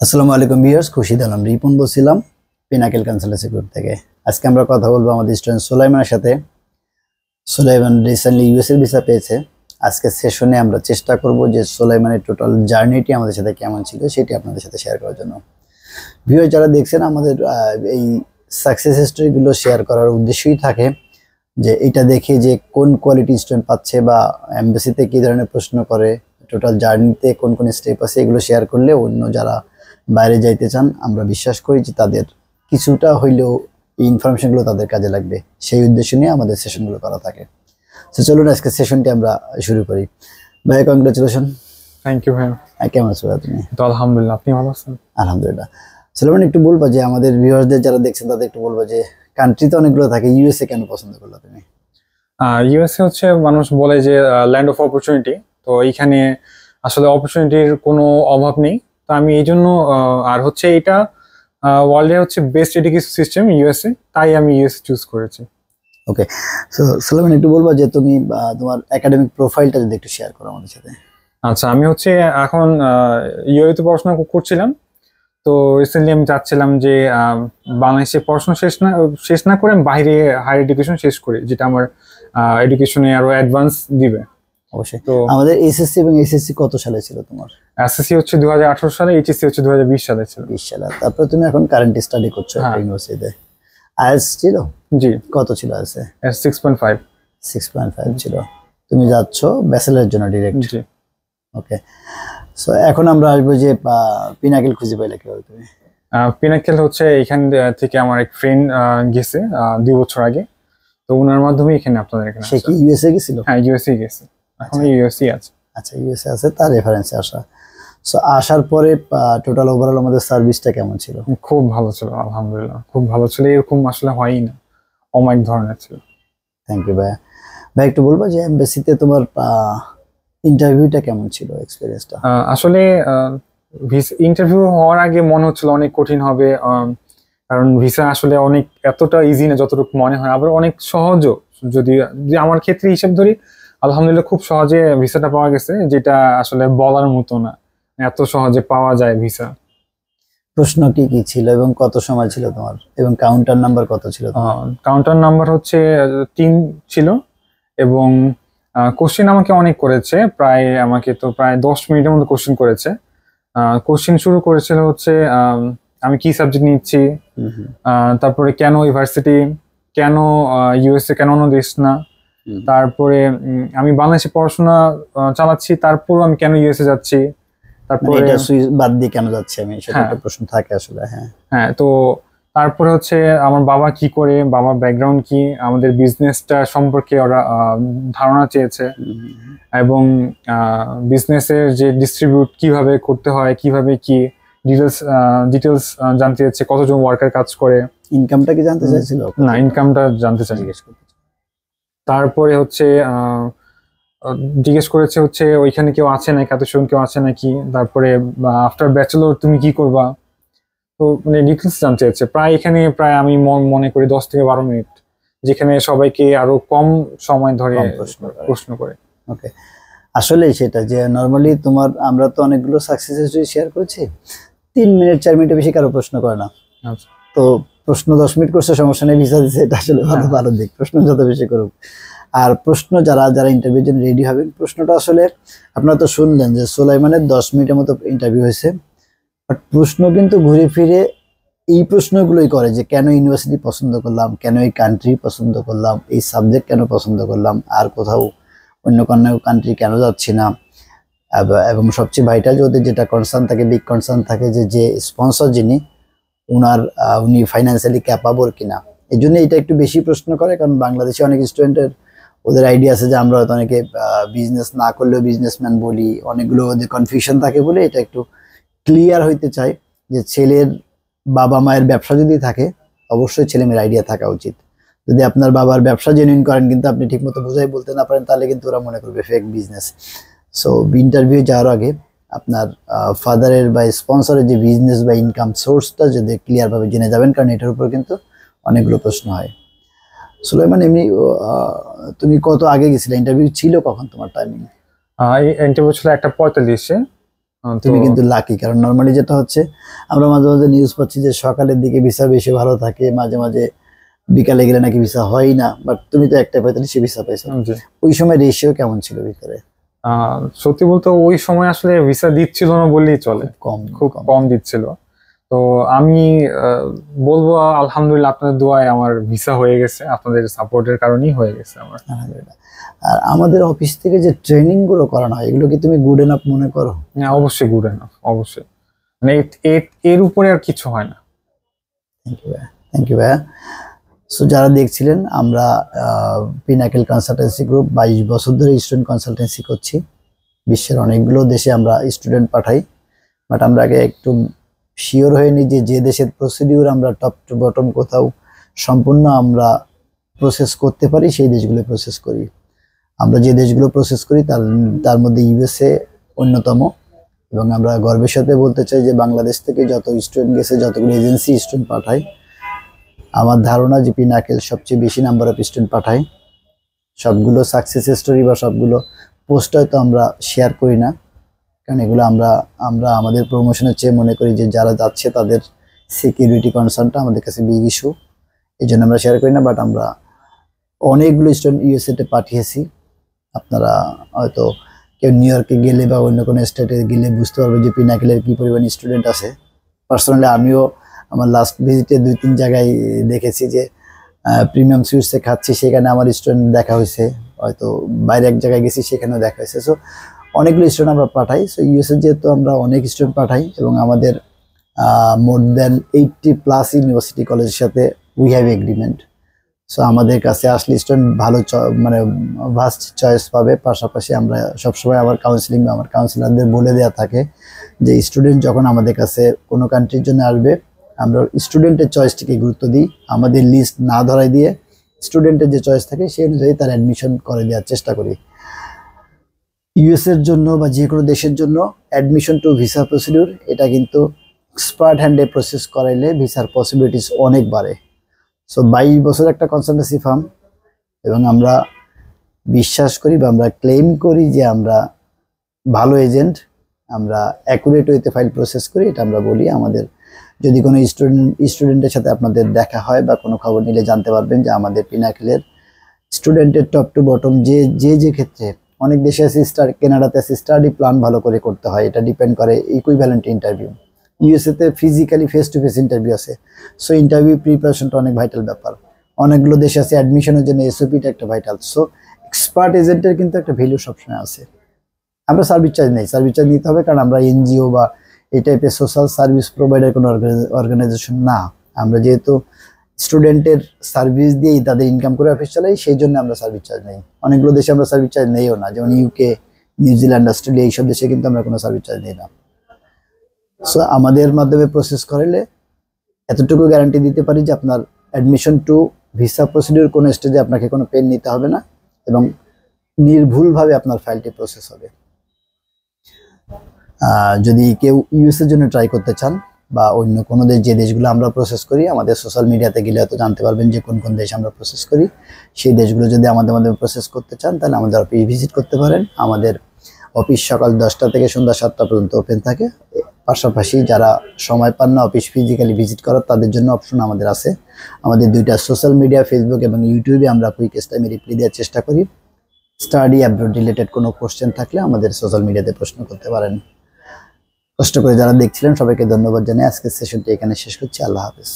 আসসালামু আলাইকুম ভিউয়ার্স, খুশিদ আলম রিপন বলছিলাম পিনাকেল কনসালটেন্সি গ্রুপ থেকে। আজকে আমরা কথা বলবো আমাদের স্টুডেন্ট সুলাইমানের সাথে। সুলাইমান রিসেন্টলি ইউএসএ ভিসা পেয়েছে। আজকে সেশনে আমরা চেষ্টা করব যে সুলাইমানের টোটাল জার্নিটি আমাদের সাথে কেমন ছিল সেটি আপনাদের সাথে শেয়ার করার জন্য। ভিউয়ার যারা দেখছেন আমাদের এই সাকসেস স্টোরিগুলো শেয়ার করার উদ্দেশ্যই থাকে যে এটা দেখে যে কোন কোয়ালিটি স্টুডেন্ট পাচ্ছে বা এমবেসিতে কী ধরনের প্রশ্ন করে, টোটাল জার্নিতে কোন কোন স্টেপ আছে, এগুলো শেয়ার করলে অন্য যারা বাইরে যাইতে চান আমরা বিশ্বাস করি যে তাদের কিছুটা হইলেও এই ইনফরমেশনগুলো তাদের কাজে লাগবে। সেই উদ্দেশ্য নিয়ে আমাদের সেশনগুলো করা থাকে। তো চলুন আজকে সেশনটি আমরা শুরু করি। ভাই কংগ্রেচুলেশন। থ্যাংক ইউ ভাই। কেমন আছো তুমি? তো আলহামদুলিল্লাহ, আপনি ভালো আছেন? আলহামদুলিল্লাহ। সুলাইমান একটু বলবা যে আমাদের ভিউয়ারদের যারা দেখছেন তাদের একটু বলবা যে কান্ট্রি তো অনেকগুলো থাকে, ইউএসএ কেন পছন্দ করলা তুমি? ইউএসএ হচ্ছে মানুষ বলে যে ল্যান্ড অফ অপরচুনিটি, তো এইখানে আসলে অপরচুনিটির কোনো অভাব নেই। তো আমি এই জন্য আর হচ্ছে এটা ওয়ার্ল্ডের হচ্ছে বেস্ট এডুকেশন সিস্টেম ইউএসএ, তাই আমি ইউএসএ চুজ করেছি। ওকে, সো সুলাইমান একটু বলবা যে তুমি তোমার একাডেমিক প্রোফাইলটা যদি একটু শেয়ার করো আমাদের সাথে। আচ্ছা, আমি হচ্ছে এখন ইউএতে পড়াশোনা করছিলাম। তো রিসেন্টলি আমি চাচ্ছিলাম যে বাংলাদেশে পড়াশোনা শেষ না করে আমি বাইরে হায়ার এডুকেশন শেষ করি, যেটা আমার এডুকেশনে আরো অ্যাডভান্স দিবে। অবশ্যই। তো আমাদের এসএসসি এবং এসএসসি কত সালে ছিল তোমার? এসএসসি হচ্ছে 2018 সালে, এইচএসসি হচ্ছে 2020 সালে ছিল। 20 সালে। তারপরে তুমি এখন কারেন্ট স্টাডি করছো ইউনিভার্সিটিতে। আইএলটিএস ছিল? জি। কত ছিল আইএলটিএস? 6.5। 6.5 ছিল। তুমি যাচ্ছ ব্যাচেলরের জন্য ডাইরেক্ট? জি। ওকে, সো এখন আমরা আসবো যে পিনাকেল খুঁজে পাইলে কিভাবে তুমি? পিনাকেল হচ্ছে এখান থেকে আমার এক ফ্রেন্ড গেছে 2 বছর আগে, তো ওনার মাধ্যমে এখানে আপনাদের এখানে। সে কি ইউএসএ গেছিল? হ্যাঁ, ইউএসএ গেছে, এখন ইউএসএ আছে। আচ্ছা, ইউএসএ আছে, তার রেফারেন্সে আসা। সো আসার পরে টোটাল ওভারঅল আমাদের সার্ভিসটা কেমন ছিল? খুব ভালো ছিল, আলহামদুলিল্লাহ খুব ভালো ছিল। এরকম আসলে হয়ই না, অমায়িক ধরনের ছিল। থ্যাংক ইউ ভাইয়া। ভাই একটু বলবো যে এমবেসিতে তোমার ইন্টারভিউটা কেমন ছিল, এক্সপেরিয়েন্সটা? আসলে ইন্টারভিউ হওয়ার আগে মনে হচ্ছিল অনেক কঠিন হবে, কারণ ভিসা আসলে অনেক এতটা ইজি না যতটুকু মনে হয়, আবার অনেক সহজও। যদি আমার ক্ষেত্রে হিসেব ধরি, আলহামদুলিল্লাহ খুব সহজে ভিসাটা পাওয়া গেছে, যেটা আসলে বলার মতো না, এত সহজে পাওয়া যায় ভিসা। প্রশ্ন কি কি ছিল এবং কত সময় ছিল তোমার, এবং কাউন্টার নাম্বার কত ছিল? কাউন্টার নাম্বার হচ্ছে 3 ছিল, এবং কোশ্চেন আমাকে অনেক করেছে, আমাকে তো প্রায় 10 মিনিটের মতো কোশ্চেন করেছে। কোশ্চেন শুরু করেছিল হচ্ছে আমি কি সাবজেক্ট নিচ্ছি, তারপরে কেন ইউনিভার্সিটি, কেন ইউএসএ, কেন অন্য দেশ না, তারপরে আমি বাংলাদেশে পড়াশোনা চালাচ্ছি, তারপর আমি কেন ইউএসএ যাচ্ছি, তারপরে এটা সুইচ বাদ দিয়ে কেন যাচ্ছি আমি, সেটা একটা প্রশ্ন থাকে আসলে। হ্যাঁ, তো তারপরে হচ্ছে আমার বাবা কি করে, বাবার ব্যাকগ্রাউন্ড কি, আমাদের বিজনেসটা সম্পর্কে ওরা ধারণা চেয়েছে, এবং বিজনেসের যে ডিস্ট্রিবিউট কিভাবে করতে হয়, কিভাবে কি ডিটেলস জানতে চাইছে, কতজন ওয়ার্কার কাজ করে। ইনকামটা কি জানতে চাইছিল? না, ইনকামটা জানতে চাই। তারপরে হচ্ছে জিজ্ঞেস করেছে হচ্ছে ওইখানে কেউ আছে নাকি, আত্মীয় কেউ আছে নাকি, তারপরে আফটার ব্যাচেলর তুমি কি করবা। তো মানে ডিটেলস জানতে চাইছে এখানে প্রায় আমি মনে করি 10 থেকে 12 মিনিট, যেখানে সবাইকে আরো কম সময় ধরে প্রশ্ন করে। ওকে, আসলে সেটা যে নরমালি তোমার, আমরা তো অনেকগুলো সাকসেস স্টোরি শেয়ার করেছি, 3 মিনিট 4 মিনিটের বেশি কারো প্রশ্ন করে না। তো প্রশ্ন 10 মিনিট করছে, সমস্যা নেই, ভিসা দিচ্ছে, এটা আসলে ভালো দিক। প্রশ্ন যত বেশি করুক। আর প্রশ্ন যারা ইন্টারভিউর জন্য রেডি হবেন, প্রশ্নটা আসলে আপনারা তো শুনলেন যে সুলাইমানের 10 মিনিটের মতো ইন্টারভিউ হয়েছে, বাট প্রশ্ন কিন্তু ঘুরে ফিরে এই প্রশ্নগুলোই করে যে কেন ইউনিভার্সিটি পছন্দ করলাম, কেন এই কান্ট্রি পছন্দ করলাম, এই সাবজেক্ট কেন পছন্দ করলাম, আর কোথাও অন্য কোনো কান্ট্রি কেন যাচ্ছি না। এবং সবচেয়ে ভাইটাল যদি যেটা কনসার্ন থাকে, বিগ কনসার্ন থাকে যে স্পন্সর যিনি, উনি ফাইন্যান্সিয়ালি ক্যাপাবল কিনা। এই জন্য এটা একটু বেশি প্রশ্ন করে, কারণ বাংলাদেশে অনেক স্টুডেন্টের ওদের আইডিয়া আছে যে আমরা হয়তো অনেকে বিজনেস না করলেও বিজনেসম্যান বলি, অনেকগুলো ওদের কনফিউশন থাকে বলে এটা একটু ক্লিয়ার হইতে চাই যে ছেলের বাবা মায়ের ব্যবসা যদি থাকে, অবশ্যই ছেলে মেয়ের আইডিয়া থাকা উচিত। যদি আপনার বাবার ব্যবসা জেনুইন করেন কিন্তু আপনি ঠিকমতো বুঝাই বলতে না পারেন, তাহলে কিন্তু ওরা মনে করবে ফেক বিজনেস। সো ইন্টারভিউ যাওয়ার আগে আপনার ফাদারের বা স্পন্সরের যে বিজনেস বা ইনকাম সোর্সটা যদি ক্লিয়ারভাবে জেনে যাবেন, কারণ এটার উপর কিন্তু অনেকগুলো প্রশ্ন হয়। সুলাইমান, এমনি তুমি কত আগে গেছিলে? ইন্টারভিউ ছিল কখন তোমার টাইমিং? ইন্টারভিউ ছিল 1:45-এ। তুমি কিন্তু লাকি, কারণ নর্মালি যেটা হচ্ছে আমরা মাঝে মাঝে নিউজ পাচ্ছি যে সকালের দিকে ভিসা বেশি ভালো থাকে, মাঝে মাঝে বিকালে গেলে নাকি ভিসা হয় না, বাট তুমি তো একটা 45 ভিসা পাইছো। ওই সময় রেশিও কেমন ছিল ভিতরে? সত্যি বলতে ওই সময় আসলে ভিসা দিচ্ছিল না বললেই চলে, খুব কম দিচ্ছিল। তো আমি বলবো আলহামদুলিল্লাহ আপনাদের দোয়ায় আমার ভিসা হয়ে গেছে, আপনাদের সাপোর্টের কারণেই হয়ে গেছে আমার। আর আমাদের অফিস থেকে যে ট্রেনিং গুলো করানো হয় এগুলো কি তুমি গুড এনাফ মনে করো? হ্যাঁ অবশ্যই গুড এনাফ, অবশ্যই, মানে এর উপরে আর কিছু হয় না। থ্যাংক ইউ ভাইয়া। সো যারা দেখছিলেন, আমরা পিনাকেল কনসালটেন্সি গ্রুপ 22 বছর ধরে স্টুডেন্ট কনসালটেন্সি করছি। বিশ্বের অনেকগুলো দেশে আমরা স্টুডেন্ট পাঠাই, বাট আমরা আগে একটু শিওর হয়ে নিই যে দেশের প্রসিডিউর আমরা টপ টু বটম কোথাও সম্পূর্ণ আমরা প্রসেস করতে পারি সেই দেশগুলো প্রসেস করি। আমরা যে দেশগুলো প্রসেস করি তার মধ্যে ইউএসএ অন্যতম, এবং আমরা গর্বের সাথে বলতে চাই যে বাংলাদেশ থেকে যত স্টুডেন্ট গেছে, যতগুলো এজেন্সি স্টুডেন্ট পাঠায়, আমার ধারণা যে পিনাকেল সবচেয়ে বেশি নাম্বার অফ স্টুডেন্ট পাঠায়। সবগুলো সাকসেস স্টোরি বা সবগুলো পোস্ট হয়তো আমরা শেয়ার করি না, কারণ এগুলো আমরা আমাদের প্রমোশনের চেয়ে মনে করি যে যারা যাচ্ছে তাদের সিকিউরিটি কনসার্নটা আমাদের কাছে বিগ ইস্যু, এই জন্য আমরা শেয়ার করি না। বাট আমরা অনেকগুলো স্টুডেন্ট ইউএসএতে পাঠিয়েছি। আপনারা হয়তো কেউ নিউ ইয়র্কে গেলে বা অন্য কোনো স্টেটে গেলে বুঝতে পারবে যে পিনাকেলের কী পরিমাণ স্টুডেন্ট আছে। পার্সোনালি আমিও আমার লাস্ট ভিজিটে 2-3 জায়গায় দেখেছি যে প্রিমিয়াম সুইটসে খাচ্ছি, সেখানে আমার স্টুডেন্ট দেখা হয়েছে, হয়তো বাইরে এক জায়গায় গেছি সেখানেও দেখা হয়েছে। সো অনেকগুলো স্টুডেন্ট আমরা পাঠাই। সো ইউএসএ যেহেতু আমরা অনেক স্টুডেন্ট পাঠাই এবং আমাদের মোর দ্যান 80+ ইউনিভার্সিটি কলেজের সাথে উই হ্যাভ এগ্রিমেন্ট। সো আমাদের কাছে আসলে স্টুডেন্ট ভালো মানে ভাস্ট চয়েস পাবে। পাশাপাশি আমরা সবসময় আমার কাউন্সিলিং বা আমার কাউন্সিলারদের বলে দেওয়া থাকে যে স্টুডেন্ট যখন আমাদের কাছে কোনো কান্ট্রির জন্য আসবে, আমরা স্টুডেন্টের চয়েসটিকে গুরুত্ব দিই, আমাদের লিস্ট না ধরাই দিয়ে স্টুডেন্টের যে চয়েস থাকে সেই অনুযায়ী তার অ্যাডমিশন করে দেওয়ার চেষ্টা করি। ইউএসএর জন্য বা যে কোনো দেশের জন্য অ্যাডমিশন টু ভিসা প্রসিডিউর এটা কিন্তু এক্সপার্ট হ্যান্ডে প্রসেস করাইলে ভিসার পসিবিলিটিস অনেক বাড়ে। সো 22 বছর একটা কনসালটেন্সি ফার্ম, এবং আমরা বিশ্বাস করি বা আমরা ক্লেম করি যে আমরা ভালো এজেন্ট, আমরা অ্যাকুরেট ওয়েতে ফাইল প্রসেস করি, এটা আমরা বলি। আমাদের যদি কোনো স্টুডেন্টের সাথে আপনাদের দেখা হয় বা কোনো খবর নিলে জানতে পারবেন যে আমাদের পিনাকেলের স্টুডেন্টের টপ টু বটম যে ক্ষেত্রে অনেক দেশে আছে কানাডাতে আছে স্টাডি প্ল্যান ভালো করে করতে হয়, এটা ডিপেন্ড করে ইকুইভ্যালেন্ট ইন্টারভিউ। ইউএসএতে physically face to face interview আছে। সো ইন্টারভিউ প্রিপারেশনটা অনেক ভাইটাল ব্যাপার। অনেকগুলো দেশে আছে অ্যাডমিশনের জন্য এসওপিটা একটা ভাইটাল। সো এক্সপার্ট এজেন্টের কিন্তু একটা ভ্যালু সবসময় আছে। আমরা সার্ভিস চার্জ নেই, সার্ভিস চার্জ নিতে হবে, কারণ আমরা এনজিও বা এই টাইপের সোশ্যাল সার্ভিস প্রোভাইডার কোনো অর্গানাইজেশন না। আমরা যেহেতু স্টুডেন্টের সার্ভিস দিয়েই তাদের ইনকাম করে অফিস চালাই, সেই জন্য আমরা সার্ভিস চার্জ নেই। অনেকগুলো দেশে আমরা সার্ভিস চার্জ নেইও না, যেমন ইউকে, নিউজিল্যান্ড, অস্ট্রেলিয়া, এইসব দেশে কিন্তু আমরা কোনো সার্ভিস চার্জ নিই না। সো আমাদের মাধ্যমে প্রসেস করলে এতটুকু গ্যারান্টি দিতে পারি যে আপনার অ্যাডমিশন টু ভিসা প্রসিডিউর কোনো স্টেজে আপনাকে কোনো পেন নিতে হবে না, এবং নির্ভুলভাবে আপনার ফাইলটি প্রসেস হবে। যদি কেউ ইউএসএর জন্য ট্রাই করতে চান বা অন্য কোনো দেশ, যে দেশগুলো আমরা প্রসেস করি, আমাদের সোশ্যাল মিডিয়াতে গেলে হয়তো জানতে পারবেন যে কোন কোন দেশ আমরা প্রসেস করি। সেই দেশগুলো যদি আমাদের মাধ্যমে প্রসেস করতে চান তাহলে আমাদের অফিস ভিজিট করতে পারেন। আমাদের অফিস সকাল 10টা থেকে সন্ধ্যা 7টা পর্যন্ত ওপেন থাকে। পাশাপাশি যারা সময় পান না অফিস ফিজিক্যালি ভিজিট করার, তাদের জন্য অপশন আমাদের আছে। আমাদের 2টা সোশ্যাল মিডিয়া, ফেসবুক এবং ইউটিউবে আমরা কুইকেস্ট টাইমে রিপ্লাই দেওয়ার চেষ্টা করি। স্টাডি অ্যাব্রড রিলেটেড কোনো কোশ্চেন থাকলে আমাদের সোশ্যাল মিডিয়াতে প্রশ্ন করতে পারেন। কষ্ট করে যারা দেখছিলেন সবাইকে ধন্যবাদ জানিয়ে আজকের সেশনটি এখানে শেষ করছি। আল্লাহ হাফেজ।